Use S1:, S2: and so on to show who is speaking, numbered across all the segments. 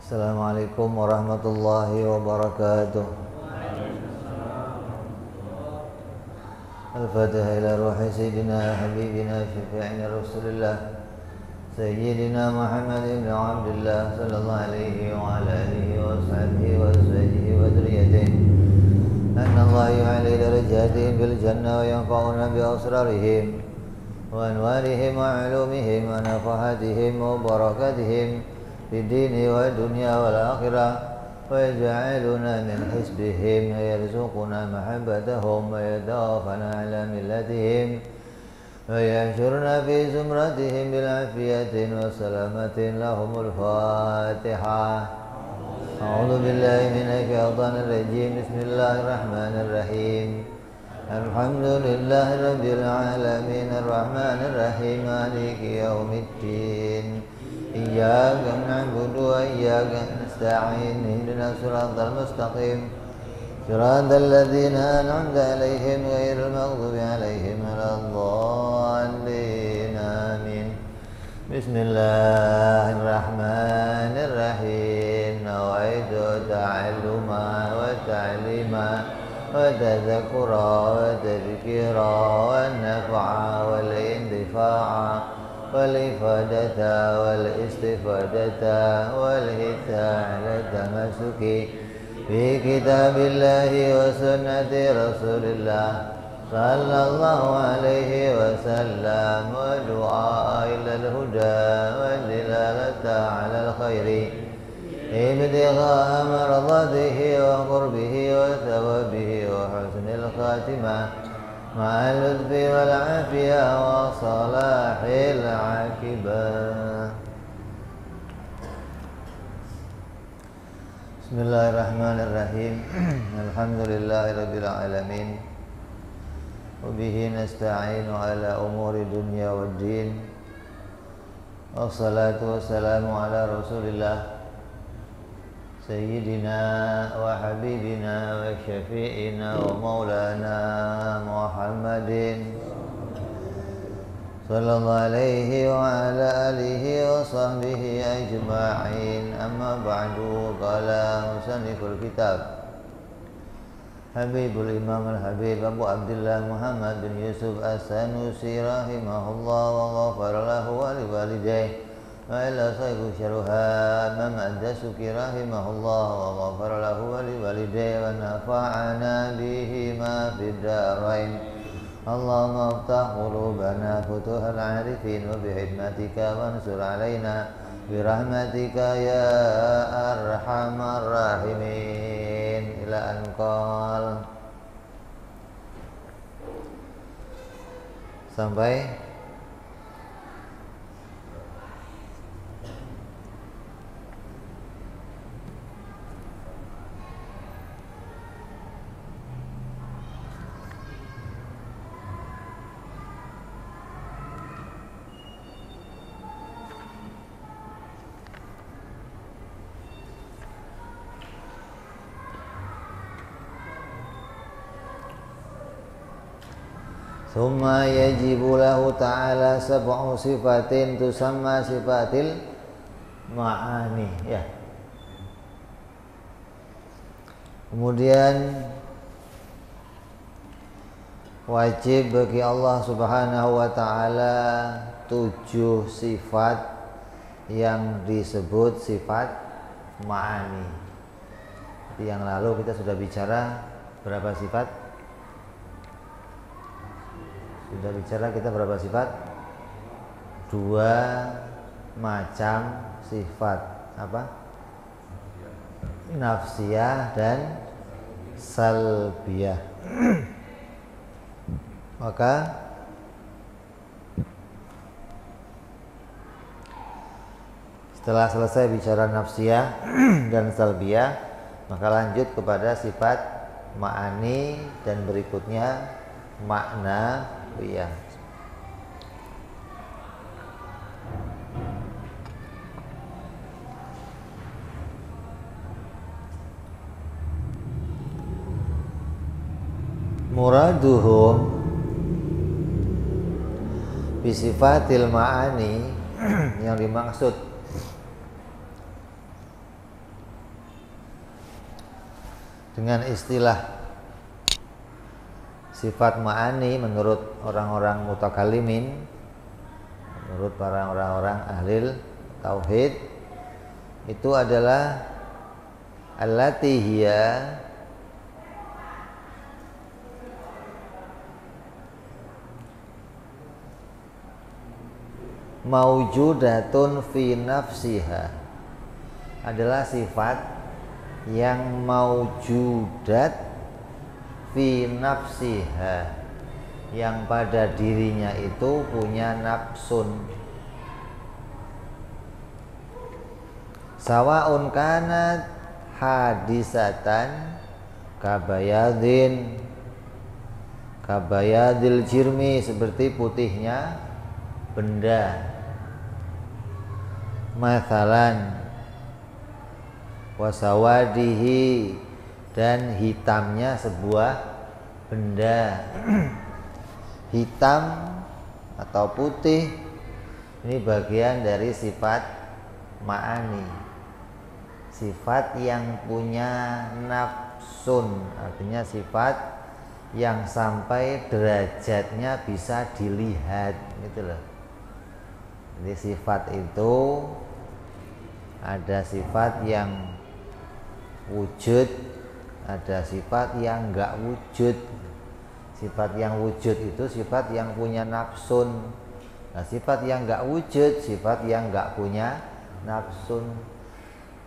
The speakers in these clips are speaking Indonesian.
S1: Assalamualaikum warahmatullahi wabarakatuh. Al-Fatihah ila ruhi Sayyidina Habibina Syafi'ina Rasulullah Sayyidina Muhammad ibn Abdullah Sallallahu alaihi wa ala alihi wa sahbihi wa azwajihi wa dhurriyyatihi Anna Allah yu'ali darajatihim bil jannah wa yanfa'una bi asrarihim wa anwarihim wa ulumihim wa nafahatihim wa barakatihim في الدين والدنيا والآخرة ويجعلنا من حزبهم ويرزقنا محبتهم ويتوفنا على ملتهم ويحشرنا في زمرتهم بالعافية وسلامة لهم الفاتحة أعوذ بالله من الشيطان الرجيم بسم الله الرحمن الرحيم الحمد لله رب العالمين الرحمن الرحيم مالك يوم الدين إياك نعبد وإياك نستعين اهدنا الصراط المستقيم صراط الذين أنعمت عليهم غير المغضوب عليهم ولا الضالين آمين بسم الله الرحمن الرحيم نويت تعلما وتعليما وتذكرا وتذكيرا والنفع والانتفاع والإفادة والاستفادة والهداية على التمسك في كتاب الله وسنة رسول الله صلى الله عليه وسلم ودعاء إلى الهدى والدلالة على الخير ابتغاء مرضاته وقربه وثوابه وحسن الخاتمة مع اللطف والعافية وصلاح العاقبة. بسم الله الرحمن الرحيم الحمد لله رب العالمين وبه نستعين على أمور الدنيا والدين والصلاة والسلام على رسول الله سيدنا وحبيبنا وشفيعنا ومولانا محمد صلى الله عليه وعلى آله وصحبه أجمعين أما بعد قال مصنف الكتاب حبيب الإمام الحبيب أبو عبد الله محمد بن يوسف السنوسي رحمه الله وغفر له ولوالديه وإلا صيب شرها أمام الدسك رحمه الله وغفر له ولوالديه ونفعنا بهما في الدارين اللهم افتح قلوبنا فتوح العارفين وبحكمتك وانصر علينا برحمتك يا أرحم الراحمين إلى أن قال sampai ثم يجب له تعالى سبع صفات تسمى صفات المعاني ya. Kemudian wajib bagi Allah Subhanahu wa taala 7 sifat yang disebut sifat ma'ani. Yang lalu kita sudah bicara berapa sifat? Sudah bicara kita berapa sifat? 2 macam sifat. Apa? Nafsiyah dan salbiyah. Maka setelah selesai bicara nafsiyah dan salbiyah, maka lanjut kepada sifat ma'ani dan berikutnya makna iya. Muraduhum bisifatil ma'ani yang dimaksud dengan istilah sifat ma'ani menurut orang-orang mutakallimin, menurut para orang-orang ahli tauhid, itu adalah allati hiya maujudatun fi nafsiha, adalah sifat yang maujudat fi nafsiha, yang pada dirinya itu punya nafsun. Sawaun kanat hadisatan kabayadil jirmi, seperti putihnya benda, mathalan wasawadihi, dan hitamnya sebuah benda. Hitam atau putih ini bagian dari sifat ma'ani, sifat yang punya nafsun, artinya sifat yang sampai derajatnya bisa dilihat, gitu loh. Jadi sifat itu ada sifat yang wujud, ada sifat yang enggak wujud. Sifat yang wujud itu sifat yang punya nafsun. Nah, sifat yang enggak wujud, sifat yang enggak punya nafsun.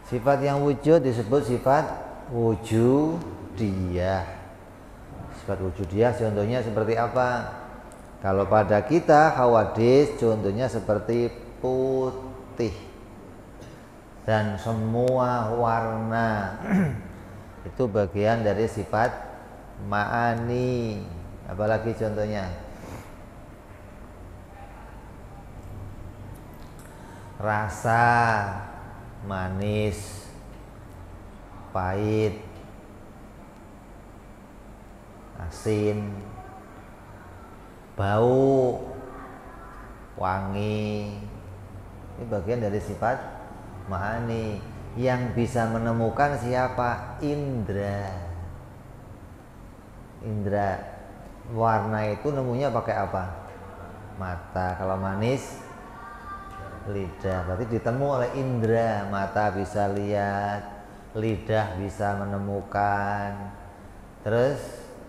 S1: Sifat yang wujud disebut sifat wujudiyah. Sifat wujudiyah contohnya seperti apa? Kalau pada kita hawadis contohnya seperti putih dan semua warna itu bagian dari sifat ma'ani. Apalagi contohnya? Rasa manis, pahit, asin, bau, wangi. Ini bagian dari sifat ma'ani. Yang bisa menemukan siapa? Indra. Indra. Warna itu nemunya pakai apa? Mata. Kalau manis, lidah. Berarti ditemu oleh indra. Mata bisa lihat, lidah bisa menemukan, terus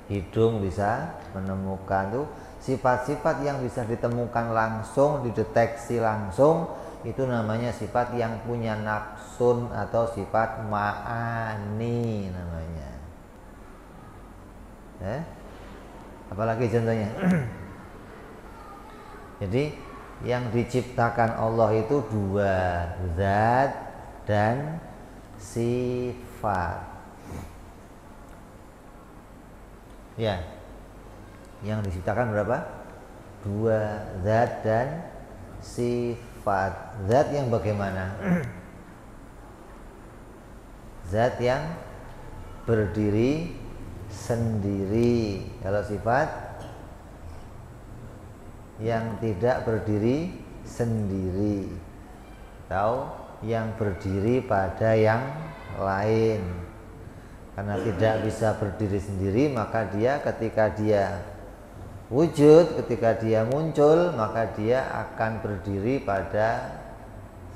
S1: hidung bisa menemukan. Tuh sifat-sifat yang bisa ditemukan langsung, dideteksi langsung, itu namanya sifat yang punya nafsun atau sifat ma'ani namanya. Apalagi contohnya? Jadi yang diciptakan Allah itu dua, zat dan sifat. Ya, yang diciptakan berapa? Dua, zat dan sifat. Zat yang bagaimana? Zat yang berdiri sendiri. Kalau sifat yang tidak berdiri sendiri, atau yang berdiri pada yang lain. Karena tidak bisa berdiri sendiri, maka dia ketika dia wujud, ketika dia muncul, maka dia akan berdiri pada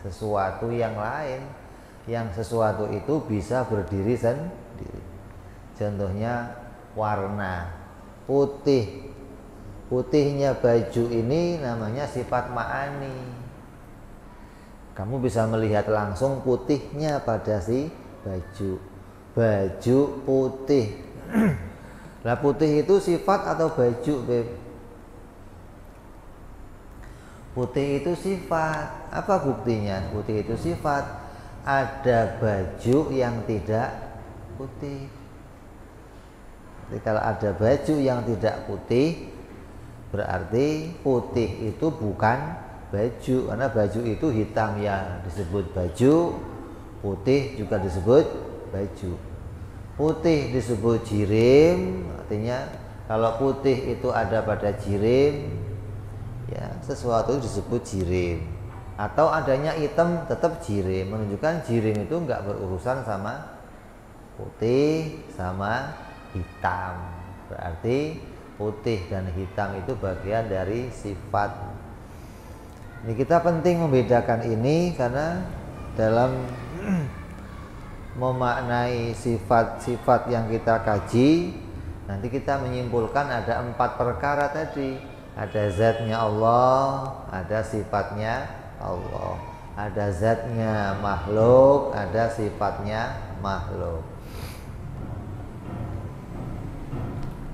S1: sesuatu yang lain. Yang sesuatu itu bisa berdiri sendiri. Contohnya warna putih. Putihnya baju ini namanya sifat ma'ani. Kamu bisa melihat langsung putihnya pada si baju. Baju putih. Nah, putih itu sifat atau baju, Beb? Putih itu sifat. Apa buktinya? Putih itu sifat. Ada baju yang tidak putih. Jadi kalau ada baju yang tidak putih, berarti putih itu bukan baju. Karena baju itu hitam ya disebut baju, putih juga disebut baju. Putih disebut jirim, artinya kalau putih itu ada pada jirim, ya sesuatu disebut jirim. Atau adanya hitam tetap jirim, menunjukkan jirim itu enggak berurusan sama Putih sama hitam. Berarti putih dan hitam itu bagian dari sifat. Ini kita penting membedakan ini karena dalam memaknai sifat-sifat yang kita kaji, nanti kita menyimpulkan ada 4 perkara tadi. Ada zatnya Allah, ada sifatnya Allah, ada zatnya makhluk, ada sifatnya makhluk.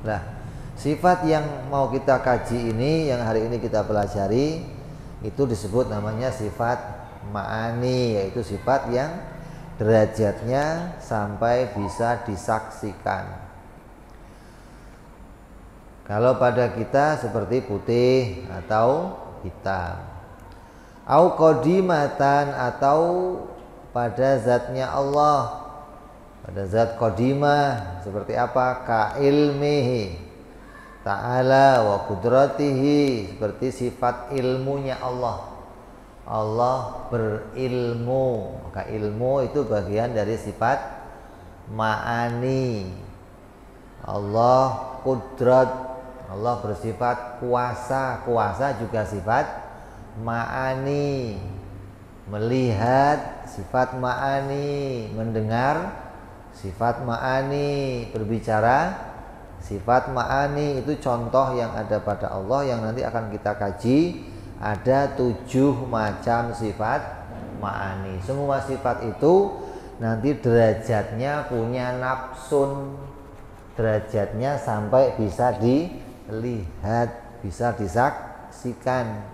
S1: Nah, sifat yang mau kita kaji ini, yang hari ini kita pelajari, itu disebut namanya sifat ma'ani, yaitu sifat yang derajatnya sampai bisa disaksikan. Kalau pada kita seperti putih atau hitam, au qadimatan, atau pada zatnya Allah, pada zat qadimah seperti apa? Ka ilmihi ta'ala wa qudratihi, seperti sifat ilmunya Allah. Allah berilmu, maka ilmu itu bagian dari sifat ma'ani. Allah qudrat, Allah bersifat kuasa, kuasa juga sifat ma'ani. Melihat sifat ma'ani, mendengar sifat ma'ani, berbicara sifat ma'ani. Itu contoh yang ada pada Allah yang nanti akan kita kaji. Ada 7 macam sifat ma'ani. Semua sifat itu nanti derajatnya punya nafsun, derajatnya sampai bisa dilihat, bisa disaksikan.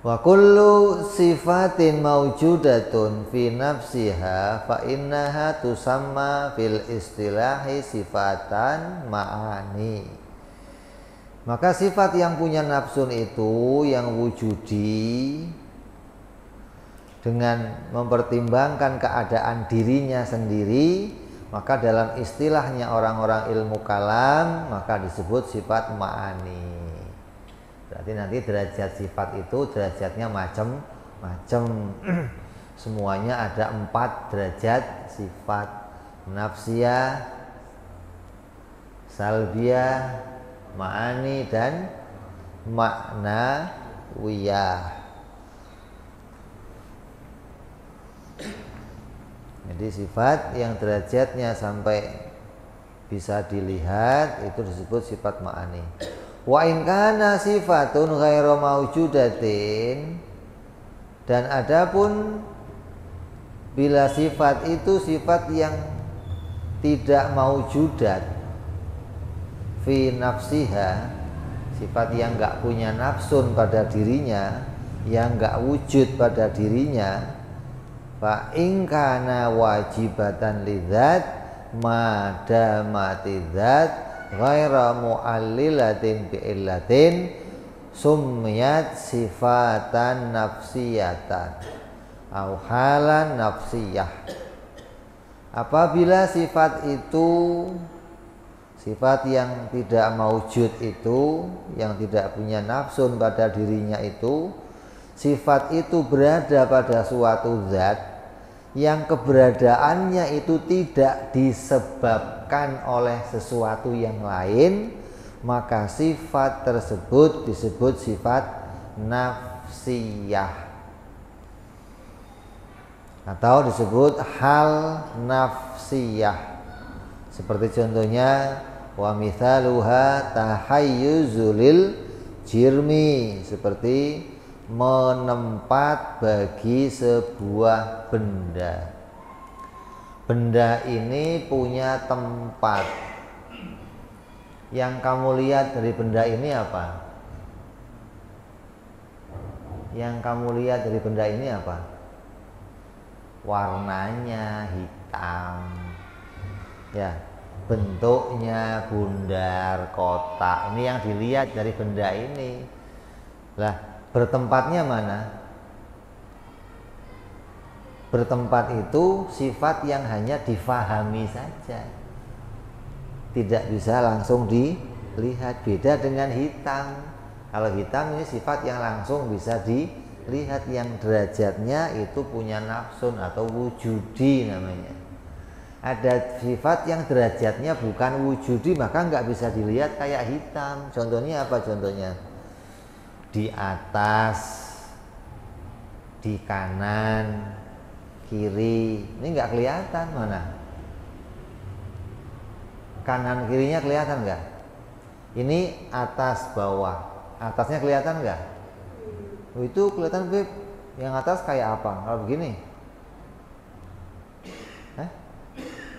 S1: Wa kullu sifatin mawjudatun fi nafsiha fa innaha tusamma fil istilahi sifatan ma'ani. Maka sifat yang punya nafsun itu, yang wujudi dengan mempertimbangkan keadaan dirinya sendiri, maka dalam istilahnya orang-orang ilmu kalam, maka disebut sifat ma'ani. Berarti nanti derajat sifat itu derajatnya macam-macam. Semuanya ada 4 derajat sifat: nafsiyah, salbiyah, ma'ani, dan maknawiyah. Jadi sifat yang derajatnya sampai bisa dilihat itu disebut sifat ma'ani. Wa in kana sifatun ghairu maujudatin, dan adapun bila sifat itu sifat yang tidak maujudat fi nafsiha, sifat yang enggak punya nafsun pada dirinya, yang enggak wujud pada dirinya, fa in kana wajibatan lidzat madamati dzat ghaira mu'allilatin bi'illatin summiyat sifatan nafsiyatan au halan nafsiyah. Apabila sifat itu, sifat yang tidak maujud itu, yang tidak punya nafsun pada dirinya itu, sifat itu berada pada suatu zat yang keberadaannya itu tidak disebabkan oleh sesuatu yang lain, maka sifat tersebut disebut sifat nafsiyah atau disebut hal nafsiyah. Seperti contohnya wa mithaluha tahayyuzulil jirmi, seperti menempat bagi sebuah benda. Benda ini punya tempat. Yang kamu lihat dari benda ini apa? Yang kamu lihat dari benda ini apa? Warnanya hitam, ya, bentuknya bundar, kotak. Ini yang dilihat dari benda ini. Lah, bertempatnya mana? Bertempat itu sifat yang hanya difahami saja, tidak bisa langsung dilihat. Beda dengan hitam. Kalau hitam ini sifat yang langsung bisa dilihat. lihat, yang derajatnya itu punya nafsun atau wujudi namanya. Ada sifat yang derajatnya bukan wujudi, maka nggak bisa dilihat, kayak hitam. Contohnya apa? Contohnya di atas, di kanan, kiri, ini nggak kelihatan. Mana kanan kirinya kelihatan nggak? Ini atas bawah, atasnya kelihatan nggak? Itu kelihatan, Beb. Yang atas kayak apa? Kalau begini,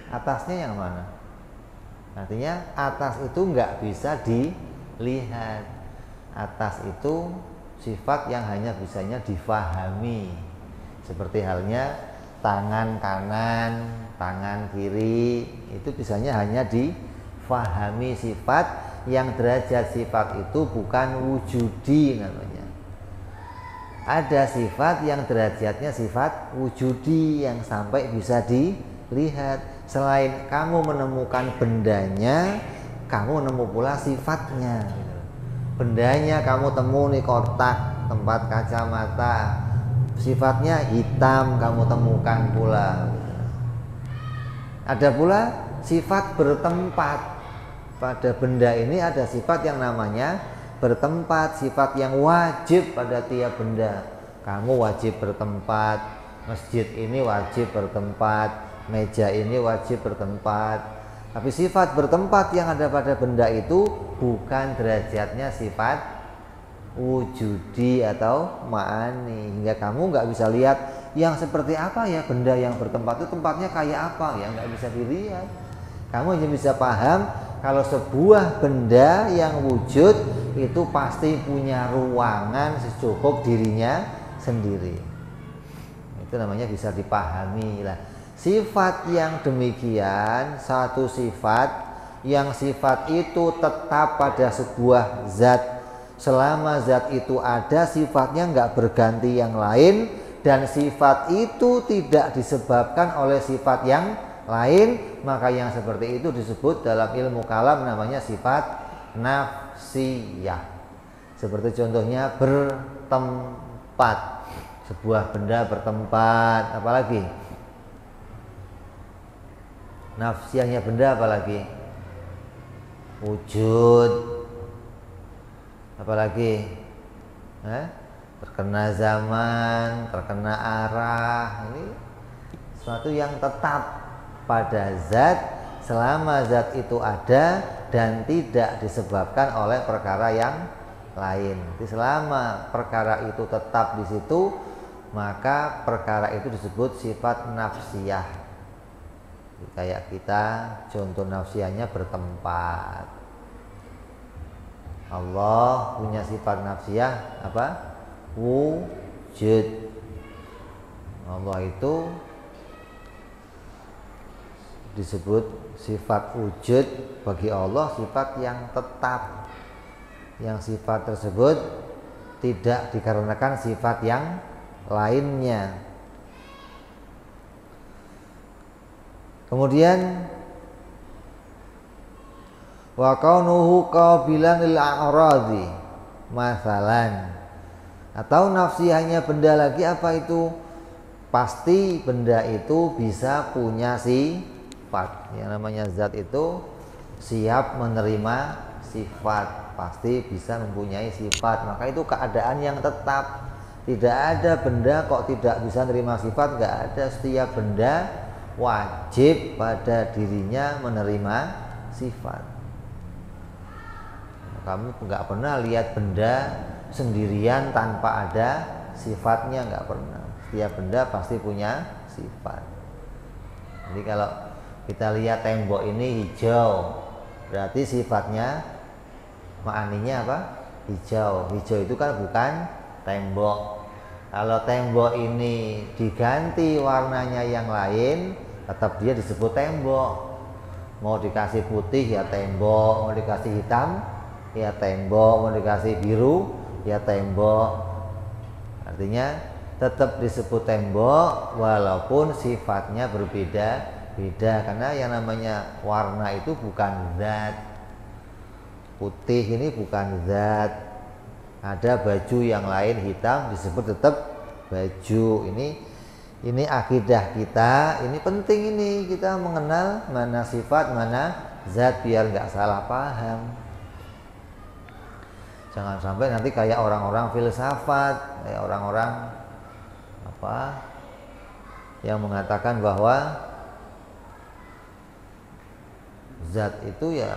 S1: atasnya yang mana? Artinya atas itu nggak bisa dilihat. Atas itu sifat yang hanya bisanya difahami. Seperti halnya tangan kanan, tangan kiri, itu bisanya hanya difahami. Sifat yang derajat sifat itu bukan wujudi namanya. Ada sifat yang derajatnya sifat wujudi yang sampai bisa dilihat. Selain kamu menemukan bendanya, kamu nemu pula sifatnya. Bendanya kamu temu nih, kotak tempat kacamata, sifatnya hitam kamu temukan pula. Ada pula sifat bertempat. Pada benda ini ada sifat yang namanya bertempat, sifat yang wajib pada tiap benda. Kamu wajib bertempat, masjid ini wajib bertempat, meja ini wajib bertempat. Tapi sifat bertempat yang ada pada benda itu bukan derajatnya sifat wujudi atau ma'ani, hingga kamu nggak bisa lihat yang seperti apa ya benda yang bertempat itu, tempatnya kayak apa ya, nggak bisa dilihat. Kamu hanya bisa paham kalau sebuah benda yang wujud itu pasti punya ruangan secukup dirinya sendiri. Itu namanya bisa dipahami lah. Sifat yang demikian, satu sifat yang sifat itu tetap pada sebuah zat. Selama zat itu ada, sifatnya nggak berganti yang lain, dan sifat itu tidak disebabkan oleh sifat yang lain, maka yang seperti itu disebut dalam ilmu kalam namanya sifat nafsiyah. Seperti contohnya bertempat, sebuah benda bertempat. Apalagi nafsiyahnya benda, apalagi wujud, apalagi terkena zaman, terkena arah. Ini sesuatu yang tetap pada zat selama zat itu ada dan tidak disebabkan oleh perkara yang lain. Jadi selama perkara itu tetap di situ, maka perkara itu disebut sifat nafsiyah. Kayak kita contoh nafsiyahnya bertempat. Allah punya sifat nafsiyah apa? Wujud. Allah itu disebut sifat wujud. Bagi Allah sifat yang tetap, yang sifat tersebut tidak dikarenakan sifat yang lainnya. Kemudian wa kaunuhu qabilan lil a'radhi masalan, atau nafsiyahnya benda lagi apa itu? Pasti benda itu bisa punya sifat. Yang namanya zat itu siap menerima sifat, pasti bisa mempunyai sifat. Maka itu keadaan yang tetap. Tidak ada benda kok tidak bisa menerima sifat, nggak ada. Setiap benda wajib pada dirinya menerima sifat. Kamu nggak pernah lihat benda sendirian tanpa ada sifatnya, nggak pernah. Setiap benda pasti punya sifat. Jadi kalau kita lihat tembok ini hijau, berarti sifatnya ma'aninya apa? Hijau. Hijau itu kan bukan tembok. Kalau tembok ini diganti warnanya yang lain, tetap dia disebut tembok. Mau dikasih putih ya tembok, mau dikasih hitam ya tembok, mau dikasih biru ya tembok. Artinya tetap disebut tembok walaupun sifatnya berbeda-beda, karena yang namanya warna itu bukan zat. Putih ini bukan zat, Ada baju yang lain hitam disebut tetap baju. Ini akidah kita, ini penting, ini kita mengenal mana sifat, mana zat biar nggak salah paham. Jangan sampai nanti kayak orang-orang filsafat, kayak orang-orang apa yang mengatakan bahwa zat itu ya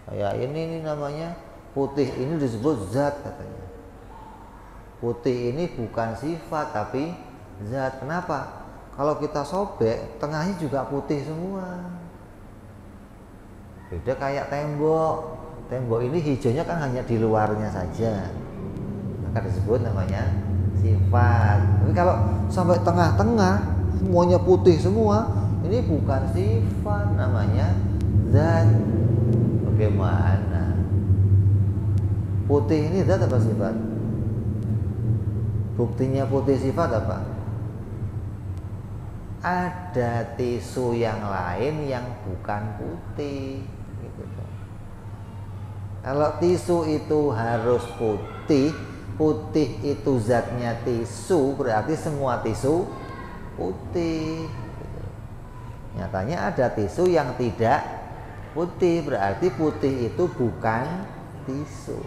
S1: kayak ini namanya putih, ini disebut zat katanya. Putih ini bukan sifat tapi zat. Kenapa? Kalau kita sobek, tengahnya juga putih semua. Beda kayak tembok. Tembok ini hijaunya kan hanya di luarnya saja, maka disebut namanya sifat. Tapi kalau sampai tengah-tengah semuanya putih semua, ini bukan sifat, namanya zat. Bagaimana? Putih ini zat apa sifat? Buktinya putih sifat apa? Ada tisu yang lain yang bukan putih gitu. Kalau tisu itu harus putih, putih itu zatnya tisu, berarti semua tisu putih gitu. Nyatanya ada tisu yang tidak putih, berarti putih itu bukan tisu.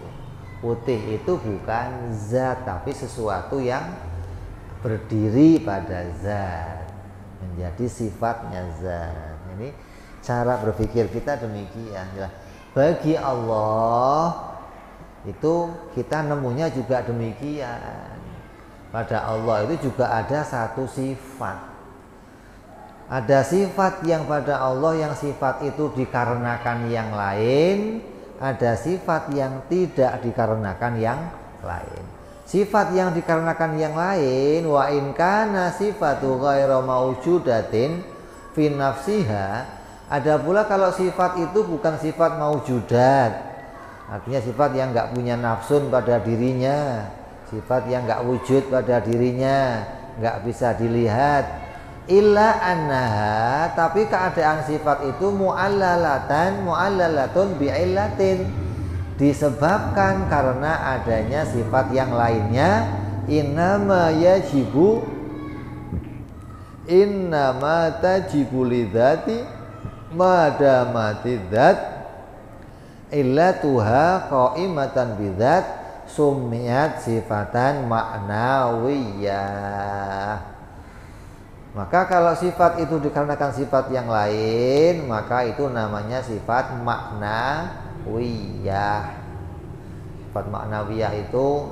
S1: Putih itu bukan zat, tapi sesuatu yang berdiri pada zat, menjadi sifatnya zat. Ini cara berpikir kita demikian. Bagi Allah itu kita nemunya juga demikian. Pada Allah itu juga ada satu sifat. Ada sifat yang pada Allah yang sifat itu dikarenakan yang lain, ada sifat yang tidak dikarenakan yang lain. Sifat yang dikarenakan yang lain, wa in kana sifatu ghairu maujudatin fi nafsiha. Ada pula kalau sifat itu bukan sifat maujudat, artinya sifat yang nggak punya nafsun pada dirinya, sifat yang nggak wujud pada dirinya, nggak bisa dilihat. Illa annaha, tapi keadaan sifat itu mu'allalatun bi'illatin, disebabkan karena adanya sifat yang lainnya. Innama tajibu lidzati madamati dzat illatuha qaimatan bidzat summiyat sifatan ma'nawiyah. Maka kalau sifat itu dikarenakan sifat yang lain, maka itu namanya sifat ma'nawiyah. Sifat ma'nawiyah itu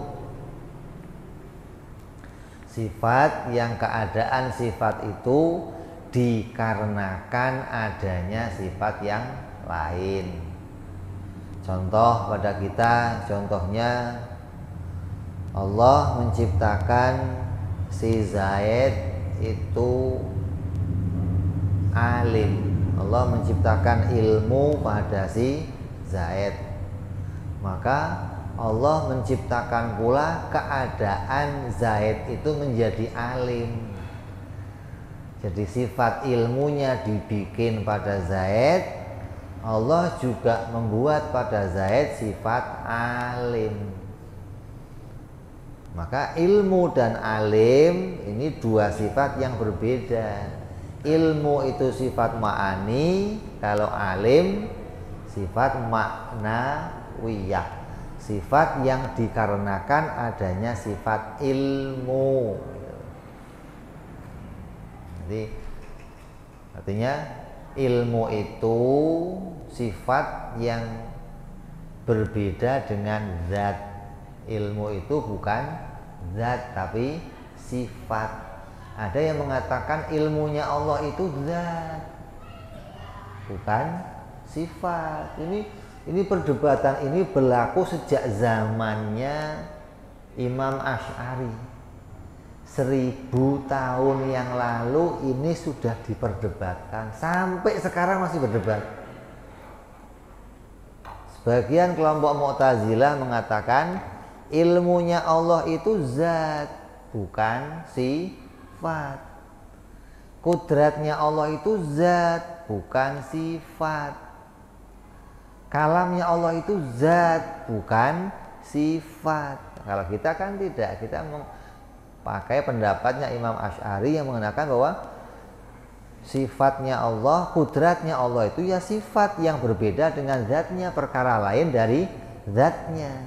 S1: sifat yang keadaan sifat itu dikarenakan adanya sifat yang lain. Contoh pada kita, contohnya Allah menciptakan si Zaid itu alim. Allah menciptakan ilmu pada si Zaid, maka Allah menciptakan pula keadaan Zaid itu menjadi alim. Jadi sifat ilmunya dibikin pada Zaid, Allah juga membuat pada Zaid sifat alim. Maka ilmu dan alim ini dua sifat yang berbeda. Ilmu itu sifat ma'ani, kalau alim sifat ma'nawiyah, sifat yang dikarenakan adanya sifat ilmu. Jadi artinya ilmu itu sifat yang berbeda dengan zat. Ilmu itu bukan zat tapi sifat. Ada yang mengatakan ilmunya Allah itu zat, bukan sifat. Ini perdebatan ini berlaku sejak zamannya Imam Asy'ari. 1000 tahun yang lalu ini sudah diperdebatkan, sampai sekarang masih berdebat. Sebagian kelompok Mu'tazilah mengatakan ilmunya Allah itu zat, bukan sifat. Kudratnya Allah itu zat, bukan sifat. Kalamnya Allah itu zat, bukan sifat. Kalau kita kan tidak, kita pakai pendapatnya Imam Asy'ari yang mengatakan bahwa sifatnya Allah, kudratnya Allah itu ya sifat yang berbeda dengan zatnya, perkara lain dari zatnya.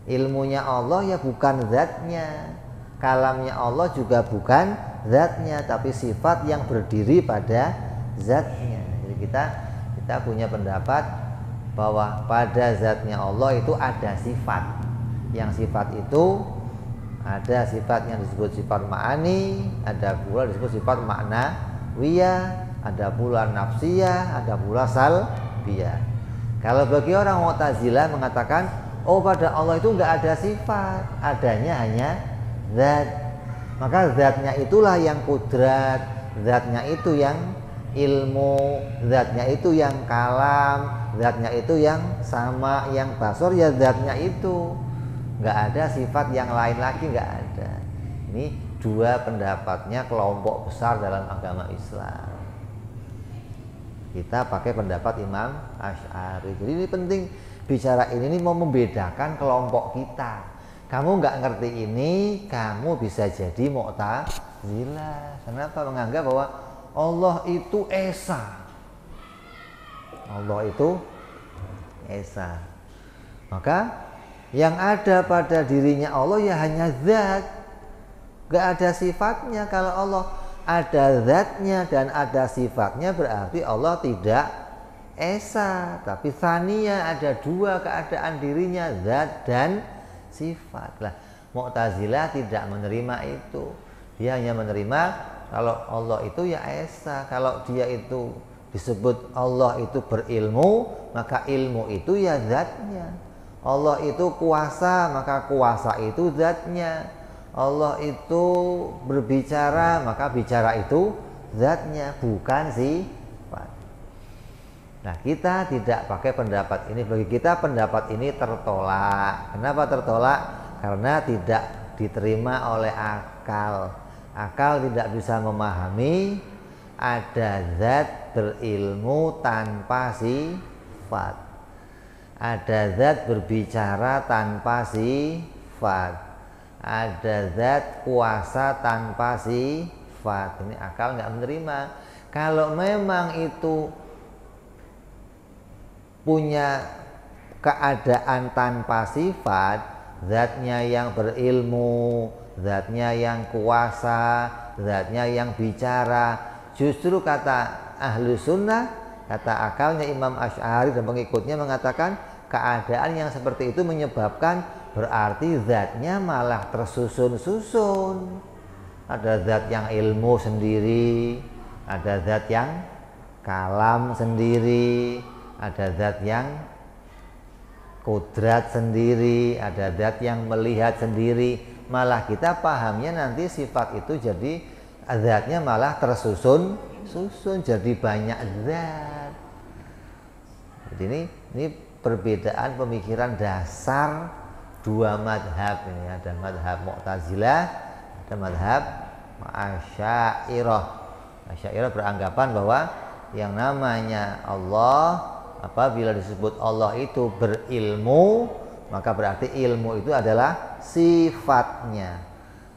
S1: Ilmunya Allah ya bukan zatnya, kalamnya Allah juga bukan zatnya, tapi sifat yang berdiri pada zatnya. Jadi kita punya pendapat bahwa pada zatnya Allah itu ada sifat. Yang sifat itu ada sifat yang disebut sifat ma'ani, ada pula disebut sifat makna wiyah, ada pula nafsiyah, ada pula salbiyah. Kalau bagi orang Mu'tazilah mengatakan, oh pada Allah itu enggak ada sifat, adanya hanya zat. Maka zatnya itulah yang kudrat, zatnya itu yang ilmu, zatnya itu yang kalam, zatnya itu yang sama, yang basor, ya zatnya itu. Enggak ada sifat yang lain lagi, enggak ada. Ini dua pendapatnya kelompok besar dalam agama Islam. Kita pakai pendapat Imam Asy'ari. Jadi ini penting bicara ini mau membedakan kelompok kita. Kamu nggak ngerti ini, kamu bisa jadi Mu'tazilah. Kenapa? Menganggap bahwa Allah itu esa. Allah itu esa. Maka yang ada pada dirinya Allah ya hanya zat, gak ada sifatnya. Kalau Allah ada zatnya dan ada sifatnya, berarti Allah tidak esa, tapi tsaniyah, ada dua keadaan dirinya, zat dan sifat. Lah, Mu'tazilah tidak menerima itu. Dia hanya menerima kalau Allah itu ya esa. Kalau dia itu disebut Allah itu berilmu, maka ilmu itu ya zatnya. Allah itu kuasa, maka kuasa itu zatnya. Allah itu berbicara, maka bicara itu zatnya, bukan sifat. Nah, kita tidak pakai pendapat ini. Bagi kita pendapat ini tertolak. Kenapa tertolak? Karena tidak diterima oleh akal. Akal tidak bisa memahami ada zat berilmu tanpa sifat. Ada zat berbicara tanpa sifat. Ada zat kuasa tanpa sifat. Ini akal nggak menerima. Kalau memang itu punya keadaan tanpa sifat, zatnya yang berilmu, zatnya yang kuasa, zatnya yang bicara, justru kata ahlu sunnah, kata akalnya Imam Asy'ari dan pengikutnya mengatakan keadaan yang seperti itu menyebabkan berarti zatnya malah tersusun-susun. Ada zat yang ilmu sendiri, ada zat yang kalam sendiri, ada zat yang kudrat sendiri, ada zat yang melihat sendiri. Malah kita pahamnya nanti sifat itu jadi zatnya malah tersusun-susun, jadi banyak zat. Jadi ini perbedaan pemikiran dasar dua madhab ini. Ada madhab Mu'tazilah, ada madhab Asy'ariyah. Asy'ariyah beranggapan bahwa yang namanya Allah, apabila disebut Allah itu berilmu, maka berarti ilmu itu adalah sifatnya.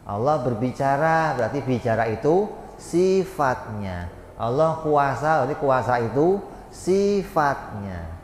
S1: Allah berbicara, berarti bicara itu sifatnya. Allah kuasa, berarti kuasa itu sifatnya.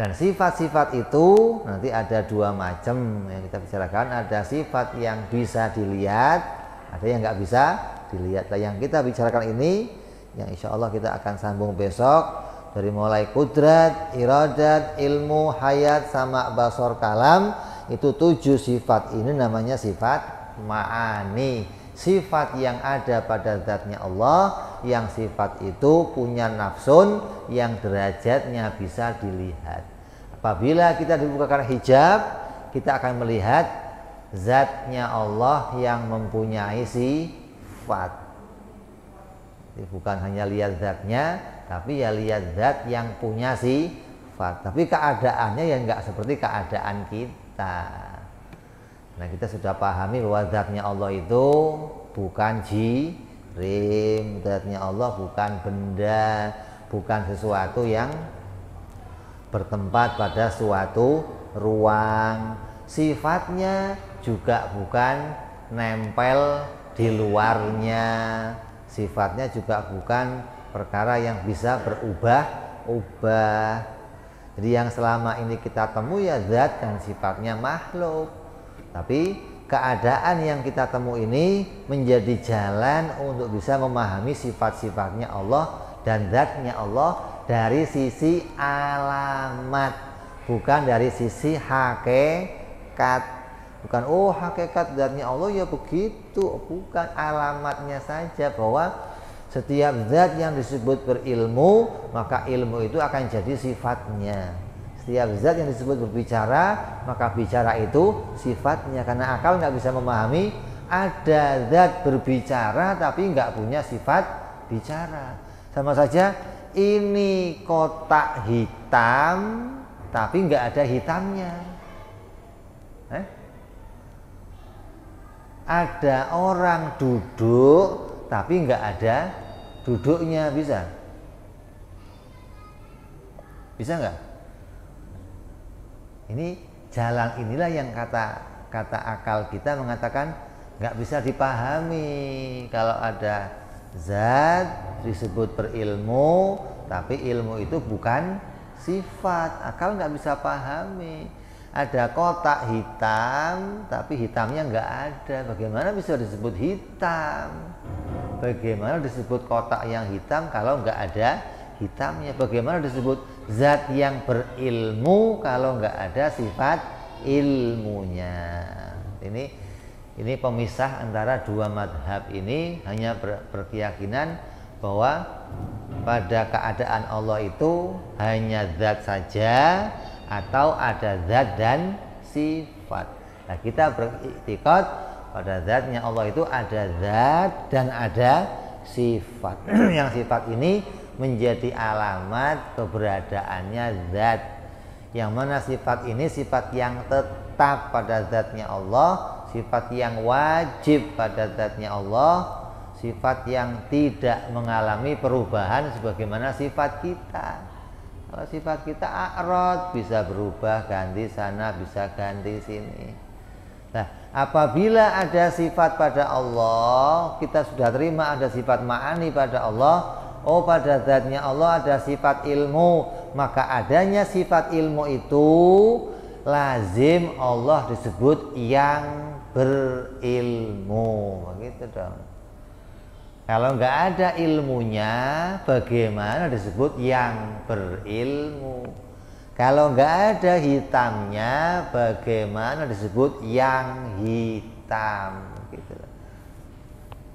S1: Dan sifat-sifat itu nanti ada dua macam yang kita bicarakan. Ada sifat yang bisa dilihat, ada yang nggak bisa dilihat. Nah, yang kita bicarakan ini, yang insya Allah kita akan sambung besok, dari mulai kudrat, iradat, ilmu, hayat, sama, basor, kalam, itu 7 sifat ini namanya sifat ma'ani. Sifat yang ada pada zatnya Allah, yang sifat itu punya nafsun, yang derajatnya bisa dilihat. Apabila kita dibukakan hijab, kita akan melihat zatnya Allah yang mempunyai sifat. Jadi bukan hanya lihat zatnya, tapi ya lihat zat yang punya sifat. Tapi keadaannya ya enggak seperti keadaan kita. Nah, kita sudah pahami bahwa zatnya Allah itu bukan jirim, zatnya Allah bukan benda, bukan sesuatu yang bertempat pada suatu ruang. Sifatnya juga bukan nempel di luarnya. Sifatnya juga bukan perkara yang bisa berubah-ubah. Jadi yang selama ini kita temui ya zat dan sifatnya makhluk. Tapi keadaan yang kita temui ini menjadi jalan untuk bisa memahami sifat-sifatnya Allah dan zatnya Allah dari sisi alamat, bukan dari sisi hakikat. Bukan hakikat zatnya Allah ya begitu, bukan alamatnya saja, bahwa setiap zat yang disebut berilmu maka ilmu itu akan jadi sifatnya. Setiap zat yang disebut berbicara maka bicara itu sifatnya. Karena akal nggak bisa memahami ada zat berbicara tapi nggak punya sifat bicara. Sama saja ini kotak hitam tapi nggak ada hitamnya. Ada orang duduk tapi nggak ada duduknya, bisa? Bisa nggak? Ini jalan inilah yang kata akal kita mengatakan nggak bisa dipahami. Kalau ada zat disebut berilmu tapi ilmu itu bukan sifat, akal nggak bisa pahami. Ada kotak hitam tapi hitamnya nggak ada, bagaimana bisa disebut hitam? Bagaimana disebut kotak yang hitam kalau nggak ada hitamnya? Bagaimana disebut zat yang berilmu kalau nggak ada sifat ilmunya? Ini pemisah antara dua madhab ini hanya berkeyakinan bahwa pada keadaan Allah itu hanya zat saja atau ada zat dan sifat. Nah, kita beriktikad pada zatnya Allah itu ada zat dan ada sifat. Yang sifat ini menjadi alamat keberadaannya zat. Yang mana sifat ini sifat yang tetap pada zatnya Allah, sifat yang wajib pada zatnya Allah, sifat yang tidak mengalami perubahan sebagaimana sifat kita. Kalau sifat kita a'rad, bisa berubah, ganti sana, bisa ganti sini. Nah, apabila ada sifat pada Allah, kita sudah terima ada sifat ma'ani pada Allah. Pada zatnya Allah ada sifat ilmu, maka adanya sifat ilmu itu lazim Allah disebut yang berilmu. Begitu dong. Kalau nggak ada ilmunya, bagaimana disebut yang berilmu? Kalau nggak ada hitamnya, bagaimana disebut yang hitam? Gitu.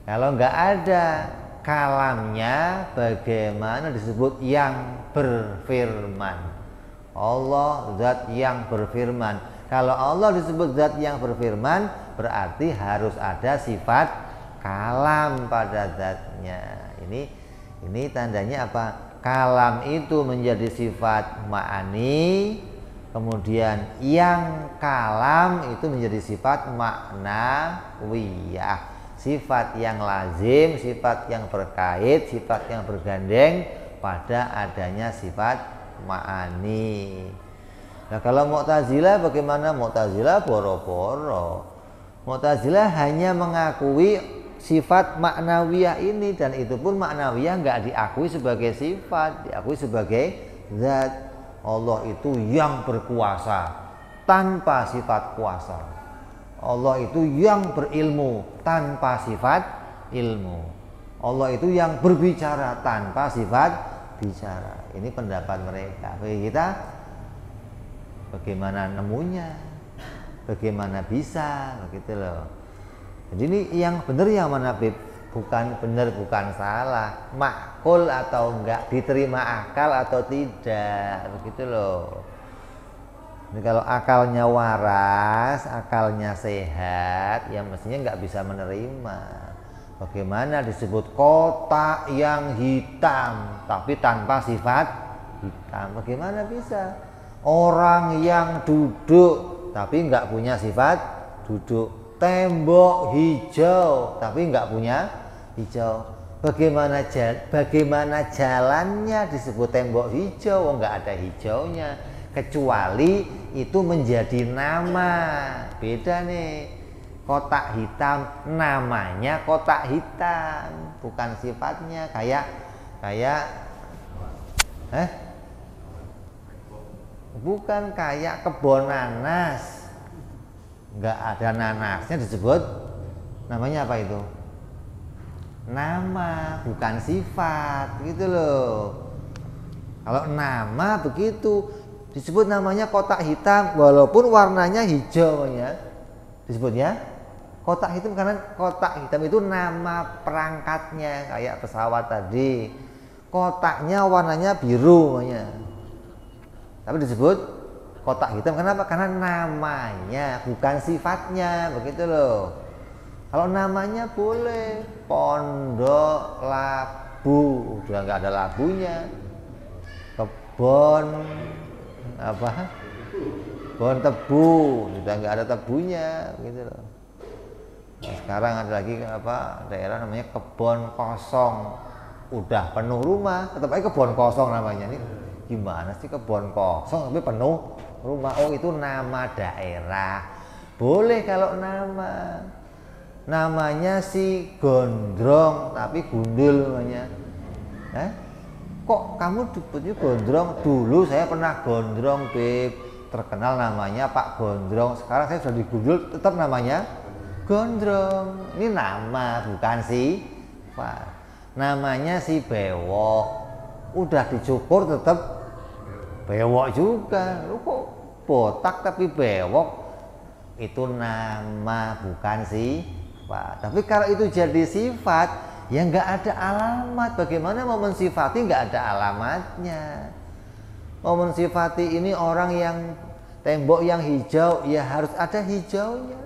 S1: Kalau nggak ada kalamnya, bagaimana disebut yang berfirman? Allah zat yang berfirman. Kalau Allah disebut zat yang berfirman, berarti harus ada sifat kalam pada zatnya. Ini tandanya apa? Kalam itu menjadi sifat ma'ani, kemudian yang kalam itu menjadi sifat maknawiyah, sifat yang lazim, sifat yang berkait, sifat yang bergandeng pada adanya sifat ma'ani. Nah, kalau Mu'tazilah bagaimana? Mu'tazilah boro-boro. Mu'tazilah hanya mengakui sifat maknawiyah ini, dan itu pun maknawiyah nggak diakui sebagai sifat, diakui sebagai zat. Allah itu yang berkuasa tanpa sifat kuasa. Allah itu yang berilmu tanpa sifat ilmu. Allah itu yang berbicara tanpa sifat bicara. Ini pendapat mereka. Bagi kita, bagaimana nemunya? Bagaimana bisa? Begitu loh. Jadi ini yang benar yang mana, Bib? Bukan benar, bukan salah, makul atau enggak, diterima akal atau tidak, begitu loh. Ini kalau akalnya waras, akalnya sehat, ya mestinya enggak bisa menerima. Bagaimana disebut kotak yang hitam tapi tanpa sifat hitam? Bagaimana bisa? Orang yang duduk tapi enggak punya sifat duduk. Tembok hijau tapi nggak punya hijau. Bagaimana jalannya disebut tembok hijau? Nggak ada hijaunya, kecuali itu menjadi nama. Beda nih, kotak hitam namanya kotak hitam, bukan sifatnya. Bukan kayak kebun nanas, nggak ada nanasnya disebut namanya apa itu? Nama, bukan sifat, gitu loh. Kalau nama begitu disebut namanya kotak hitam, walaupun warnanya hijau ya, disebutnya kotak hitam karena kotak hitam itu nama perangkatnya, kayak pesawat tadi. Kotaknya warnanya biru ya. Tapi disebut kotak hitam kenapa? Karena namanya, bukan sifatnya, begitu loh. Kalau namanya boleh, pondok labu, udah nggak ada labunya. Kebon Kebon tebu, sudah nggak ada tebunya, gitu loh. Nah, sekarang ada lagi daerah namanya kebon kosong, udah penuh rumah, tetap aja kebon kosong namanya. Ini gimana sih kebon kosong tapi penuh rumah? Oh, itu nama daerah. Boleh kalau namanya si Gondrong tapi gundul namanya. Kok kamu disebutnya Gondrong? Dulu saya pernah Gondrong, Beb. Terkenal namanya Pak Gondrong. Sekarang saya sudah digundul, tetap namanya Gondrong. Ini nama, bukan sifat. Namanya si Bewok, udah dicukur tetap bewok juga. Lu kok botak tapi bewok? Itu nama, bukan sifat. Tapi kalau itu jadi sifat, ya nggak ada alamat. Bagaimana mau mensifati nggak ada alamatnya? Mau mensifati ini orang yang tembok yang hijau, ya harus ada hijaunya.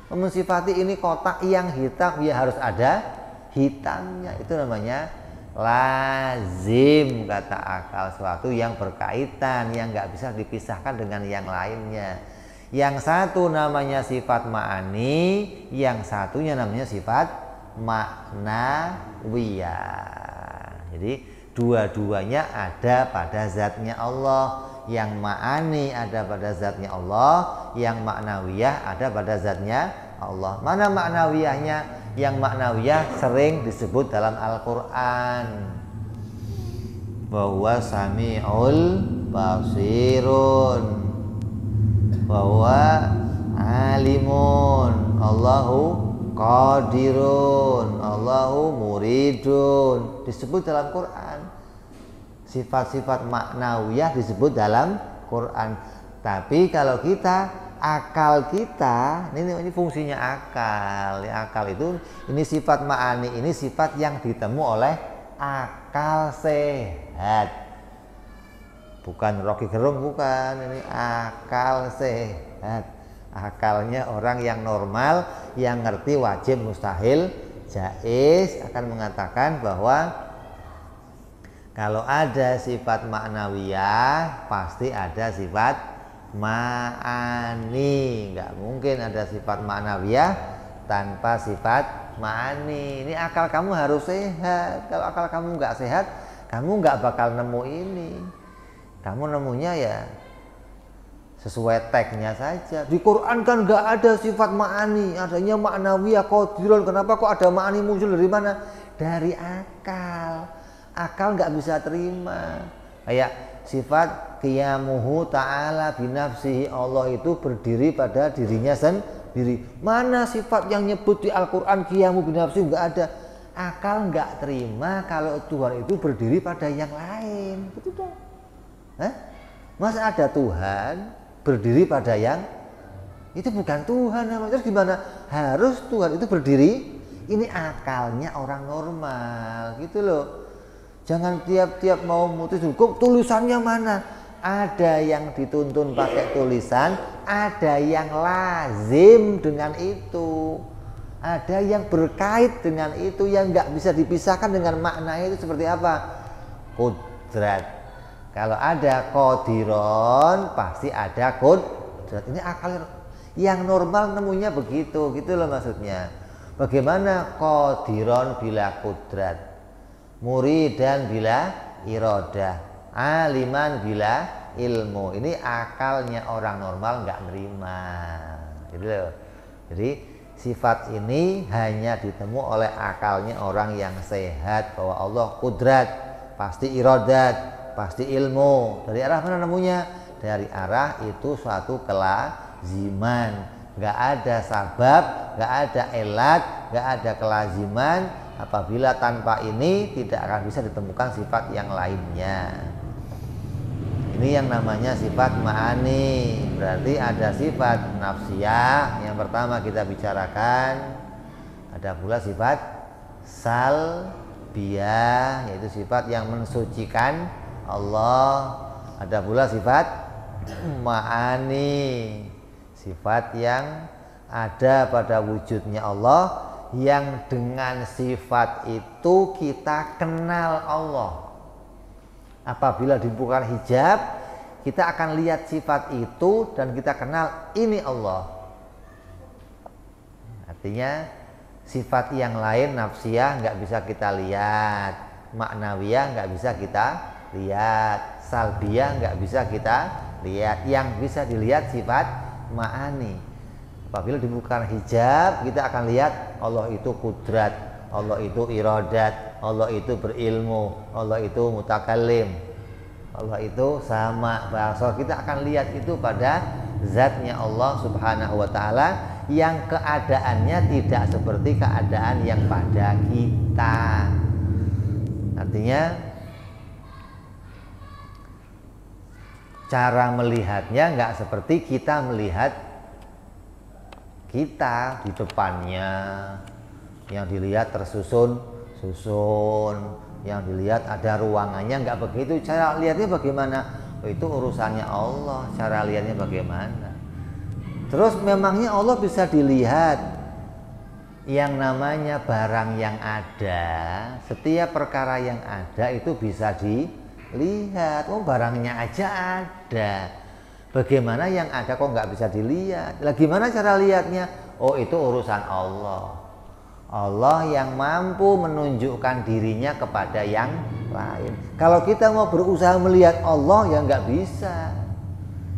S1: Mau mensifati ini kotak yang hitam, ya harus ada hitamnya. Itu namanya lazim, kata akal, suatu yang berkaitan, yang nggak bisa dipisahkan dengan yang lainnya. Yang satu namanya sifat ma'ani, yang satunya namanya sifat ma'nawiyah. Jadi dua-duanya ada pada zatnya Allah. Yang ma'ani ada pada zatnya Allah, yang ma'nawiyah ada pada zatnya Allah. Mana ma'nawiyahnya? Yang ma'nawiyah sering disebut dalam Al-Quran, bahwa sami'ul basirun, bahwa alimun, Allahu qadirun, Allahu muridun, disebut dalam Quran. Sifat-sifat ma'nawiyah disebut dalam Quran. Tapi kalau akal kita, ini fungsinya akal. Ya, akal itu ini sifat ma'ani, ini sifat yang ditemu oleh akal sehat. Bukan Rocky Gerung, bukan. Ini akal sehat. Akalnya orang yang normal, yang ngerti wajib, mustahil, jaiz, akan mengatakan bahwa kalau ada sifat ma'nawiyah pasti ada sifat ma'ani. Nggak mungkin ada sifat ma'nawiyah tanpa sifat ma'ani. Ini akal kamu harus sehat. Kalau akal kamu nggak sehat, kamu nggak bakal nemu ini. Kamu nemunya ya sesuai tagnya saja. Di Quran kan nggak ada sifat ma'ani, adanya ma'nawiyah, qadirun. Kenapa kok ada ma'ani muncul dari mana? Dari akal. Akal nggak bisa terima. Kayak sifat qiyamuhu ta'ala binafsihi, Allah itu berdiri pada dirinya sendiri. Mana sifat yang nyebut di Al-Quran qiyamu binafsihi? Nggak ada. Akal nggak terima kalau Tuhan itu berdiri pada yang lain. Gitu dong. Masa ada Tuhan berdiri pada yang itu bukan Tuhan namanya? Terus gimana? Harus Tuhan itu berdiri? Ini akalnya orang normal, gitu loh. Jangan tiap-tiap mau mutus hukum tulisannya mana? Ada yang dituntun pakai tulisan, ada yang lazim dengan itu, ada yang berkait dengan itu, yang nggak bisa dipisahkan dengan maknanya itu seperti apa? Kudrat. Kalau ada qadiron pasti ada kudrat. Ini akal yang normal nemunya begitu, gitu loh maksudnya. Bagaimana qadiron bila kudrat? Muridan bila iradah, aliman bila ilmu. Ini akalnya orang normal nggak nerima, gitu loh. Jadi sifat ini hanya ditemu oleh akalnya orang yang sehat, bahwa Allah kudrat, pasti iradat, pasti ilmu. Dari arah mana nemunya? Dari arah itu suatu kelaziman. Nggak ada sabab, nggak ada elat, nggak ada kelaziman. Apabila tanpa ini tidak akan bisa ditemukan sifat yang lainnya. Ini yang namanya sifat ma'ani. Berarti ada sifat nafsiyah yang pertama kita bicarakan. Ada pula sifat salbiyah, yaitu sifat yang mensucikan Allah. Ada pula sifat ma'ani, sifat yang ada pada wujudnya Allah, yang dengan sifat itu kita kenal Allah. Apabila dibuka hijab, kita akan lihat sifat itu dan kita kenal ini Allah. Artinya sifat yang lain nafsiyah nggak bisa kita lihat, maknawiyah nggak bisa kita lihat, salbiyah nggak bisa kita lihat. Yang bisa dilihat sifat ma'ani. Apabila dibuka hijab, kita akan lihat Allah itu kudrat, Allah itu iradat, Allah itu berilmu, Allah itu mutakallim, Allah itu sama bahasa. Kita akan lihat itu pada zatnya Allah subhanahu wa ta'ala, yang keadaannya tidak seperti keadaan yang pada kita. Artinya cara melihatnya nggak seperti kita melihat kita di depannya, yang dilihat tersusun, yang dilihat ada ruangannya, nggak begitu. Cara lihatnya bagaimana? Oh, itu urusannya Allah, cara lihatnya bagaimana. Terus memangnya Allah bisa dilihat? Yang namanya barang yang ada, setiap perkara yang ada itu bisa dilihat. Oh, barangnya aja ada, bagaimana yang ada kok nggak bisa dilihat? Lah gimana cara lihatnya? Oh, itu urusan Allah. Allah yang mampu menunjukkan dirinya kepada yang lain. Kalau kita mau berusaha melihat Allah, ya nggak bisa.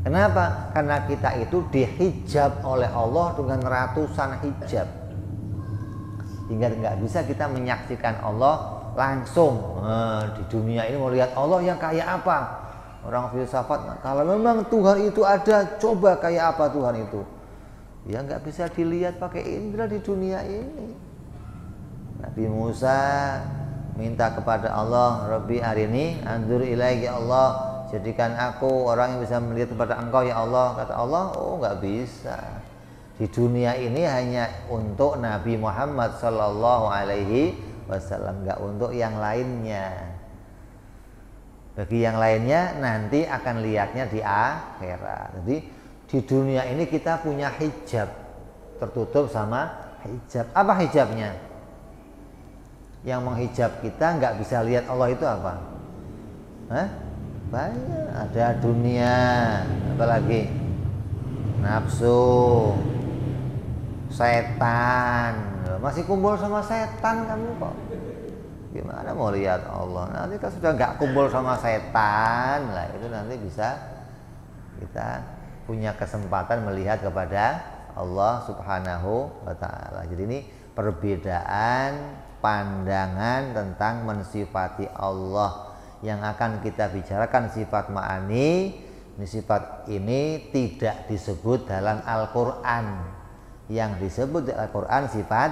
S1: Kenapa? Karena kita itu dihijab oleh Allah dengan ratusan hijab, hingga nggak bisa kita menyaksikan Allah langsung. Di dunia ini mau lihat Allah yang kayak apa? Orang filsafat, kalau memang Tuhan itu ada, coba kayak apa Tuhan itu? Ya nggak bisa dilihat pakai indera di dunia ini. Nabi Musa minta kepada Allah, Rabbi arini anzur ilaik, ya Allah, jadikan aku orang yang bisa melihat kepada engkau ya Allah. Kata Allah, oh nggak bisa. Di dunia ini hanya untuk Nabi Muhammad Sallallahu Alaihi Wasallam, nggak untuk yang lainnya. Bagi yang lainnya nanti akan lihatnya di akhirat. Jadi di dunia ini kita punya hijab, tertutup sama hijab. Apa hijabnya? Yang menghijab kita nggak bisa lihat Allah itu apa? Banyak. Ada dunia, apalagi nafsu, setan. Masih kumpul sama setan kamu kok? Gimana mau lihat Allah? Nanti kalau sudah nggak kumpul sama setan, lah itu nanti bisa kita punya kesempatan melihat kepada Allah subhanahu wa ta'ala. Jadi ini perbedaan pandangan tentang mensifati Allah yang akan kita bicarakan. Sifat ma'ani, ini sifat ini tidak disebut dalam Al-Quran. Yang disebut di Al-Quran sifat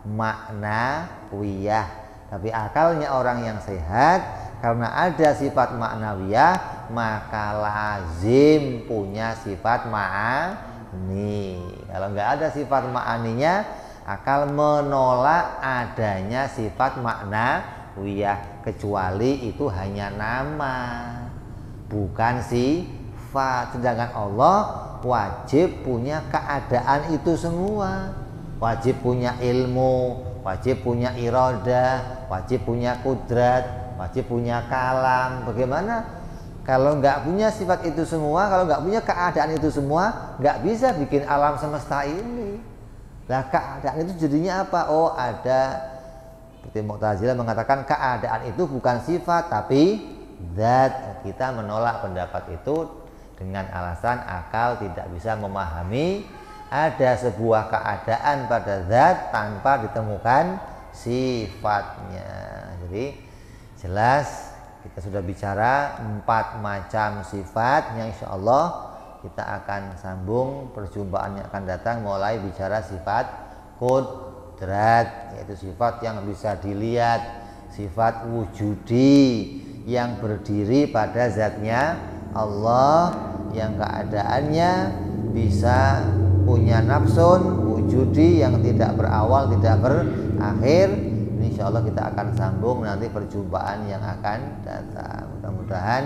S1: maknawiyah. Tapi akalnya orang yang sehat, karena ada sifat maknawiyah, maka lazim punya sifat ma'ani. Kalau nggak ada sifat ma'aninya, akal menolak adanya sifat maknawiyah, kecuali itu hanya nama, bukan sifat. Sedangkan Allah wajib punya keadaan itu semua, wajib punya ilmu, wajib punya iradah, wajib punya kudrat, wajib punya kalam. Bagaimana kalau nggak punya sifat itu semua, kalau nggak punya keadaan itu semua, nggak bisa bikin alam semesta ini. Lah keadaan itu jadinya apa? Oh, ada, seperti Mu'tazilah mengatakan keadaan itu bukan sifat tapi zat. Kita menolak pendapat itu dengan alasan akal tidak bisa memahami ada sebuah keadaan pada zat tanpa ditemukan sifatnya. Jadi jelas kita sudah bicara 4 macam sifat yang insya Allah kita akan sambung perjumpaan yang akan datang mulai bicara sifat qudrat, yaitu sifat yang bisa dilihat, sifat wujudi yang berdiri pada zatnya Allah, yang keadaannya bisa punya nafsun wujudi yang tidak berawal tidak berakhir. Insya Allah kita akan sambung nanti perjumpaan yang akan datang. Mudah-mudahan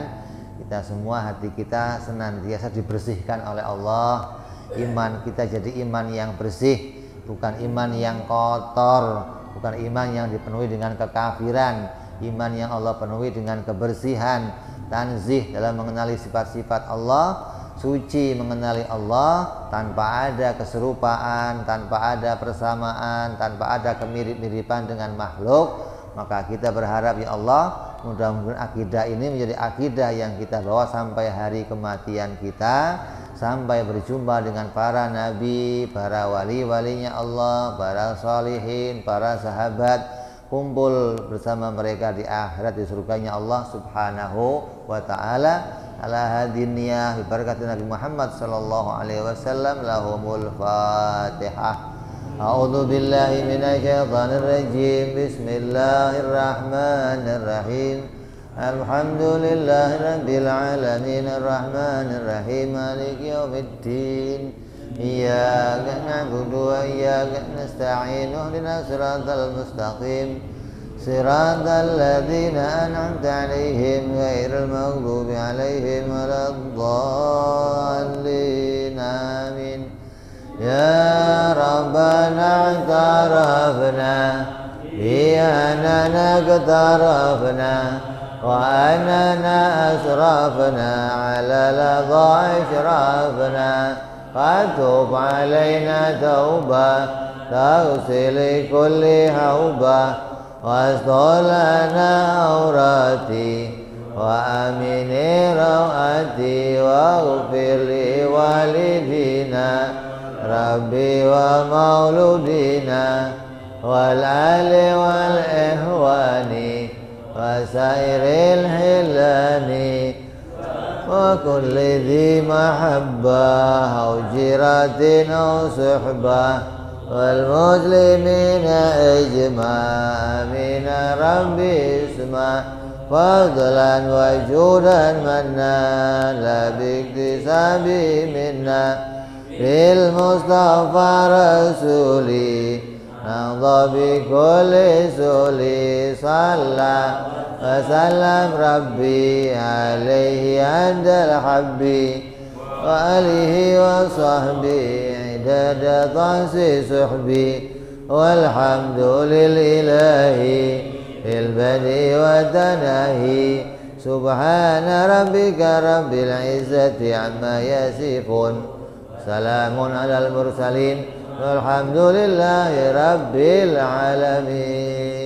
S1: kita semua hati kita senantiasa dibersihkan oleh Allah, iman kita jadi iman yang bersih, bukan iman yang kotor, bukan iman yang dipenuhi dengan kekafiran, iman yang Allah penuhi dengan kebersihan, tanzih dalam mengenali sifat-sifat Allah, suci mengenali Allah tanpa ada keserupaan, tanpa ada persamaan, tanpa ada kemirip-miripan dengan makhluk. Maka kita berharap ya Allah, mudah-mudahan akidah ini menjadi akidah yang kita bawa sampai hari kematian kita, sampai berjumpa dengan para nabi, para wali-walinya Allah, para salihin, para sahabat, kumpul bersama mereka di akhirat di surganya Allah Subhanahu wa ta'ala. Ala hadiniyah bi barakati Nabi Muhammad sallallahu alaihi wasallam. Lahumul Fatihah. A'udzu billahi minasyaitonir rajim. Bismillahirrahmanirrahim. Alhamdulillahirabbil alamin arrahmanir rahim maliki yaumiddin. Iyyaka na'budu wa iyyaka nasta'in. Ihdinas siratal mustaqim. Siratal ladzina an'amta 'alaihim ghairil maghdubi 'alaihim waladdallin. Amin. Ya Rabbana i'tarafna bi annana qatarafna wa annana asrafna 'ala ladha ishrafna fatub 'alaina tauba taghsil kulli hauba wasdolana aurati wa amini rawati wa ghfirli walidina Rabbi wa mauludina wal ali wal ihwani wa sairil hilani wa kulli dhi mahabbah aw jiratin aw suhbah wal muslimina ijma' min Rabbi isma' fadlan wa judan manna la biktisabi minna bil Mustafa Rasuli nangda bi kulli suli salla wa sallam Rabbi alaihi andal habbi wa alihi wa sahbihi idada tansi suhbi walhamdulillahi fil badi wa tanahi subhana rabbika rabbil izzati amma yasifun salamun alal mursalin walhamdulillahi rabbil alamin.